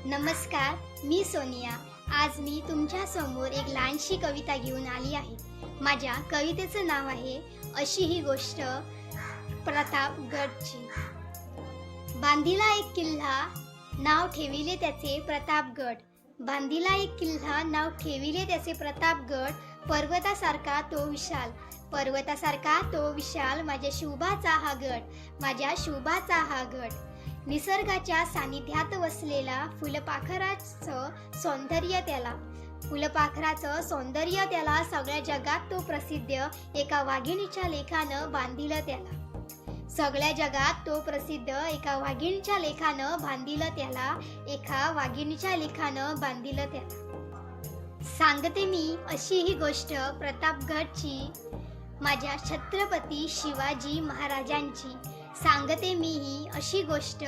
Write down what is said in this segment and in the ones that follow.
नमस्कार, मी सोनिया. आज मी तुमच्या समोर एक लहानशी कविता घेऊन आली आहे. माझ्या कवितेचं नाव आहे अशी ही गोष्ट प्रतापगडची. बांधिला एक किल्ला, नाव ठेविले त्याचे प्रतापगड. बांधिला एक किल्ला, नाव ठेविले त्याचे प्रतापगड. पर्वतासारखा तो विशाल, पर्वतासारखा तो विशाल. माझ्या शुभाचा हा गड, माझ्या शुभाचा हा गड. निसर्गाच्या सानिध्यात वसलेला, फुलपाखराचं सौंदर्य त्याला, फुलपाखराचं सौंदर्य त्याला. सगळ्या जगात तो प्रसिद्ध, एका वाघिणीच्या लेखानं बांधिलं त्याला. सगळ्या जगात तो प्रसिद्ध, एका वाघिणीच्या लेखानं बांधिलं त्याला, एका वाघिणीच्या लेखानं बांधिलं त्याला. सांगते मी अशी ही गोष्ट प्रतापगडची, माझ्या छत्रपती शिवाजी महाराजांची. सांगते मी ही अशी गोष्ट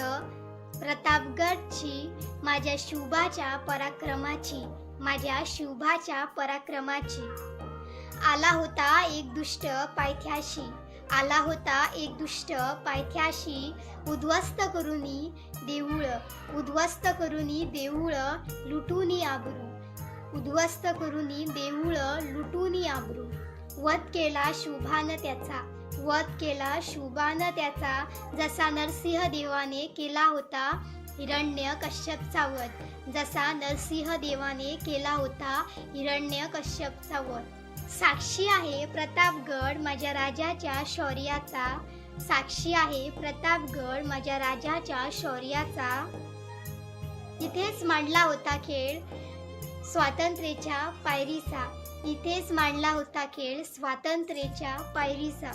प्रतापगडची, माझ्या शुभाच्या पराक्रमाची, माझ्या शुभाच्या पराक्रमाची. आला होता एक दुष्ट पायथ्याशी, आला होता एक दुष्ट पायथ्याशी. उद्ध्वस्त करूनी देऊळ, उद्ध्वस्त करूनी देऊळ, लुटूनी आबरू, उद्ध्वस्त करूनी देऊळ, लुटूनी आबरू. वध केला शुभान त्याचा, वध केला शुभान त्याचा. जसा नरसिंह देवाने केला होता हिरण्य कश्यपचा वध, जसा नरसिंह देवाने केला होता हिरण्य कश्यपचा वध. साक्षी आहे प्रतापगड माझ्या राजाच्या शौर्याचा, साक्षी आहे प्रतापगड माझ्या राजाच्या शौर्याचा. इथेच मांडला होता खेळ स्वातंत्र्याच्या पायरीचा, इथेच मांडला होता खेळ स्वातंत्र्याच्या पायरीचा.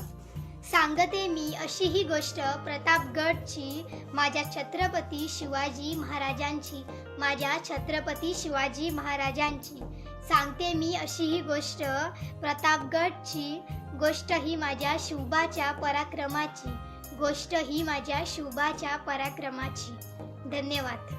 सांगते मी अशी ही गोष्ट प्रतापगडची, माझ्या छत्रपती शिवाजी महाराजांची, माझ्या छत्रपती शिवाजी महाराजांची. सांगते मी अशी ही गोष्ट प्रतापगडची, गोष्ट ही माझ्या शुभाच्या पराक्रमाची, गोष्ट ही माझ्या शुभाच्या पराक्रमाची. धन्यवाद.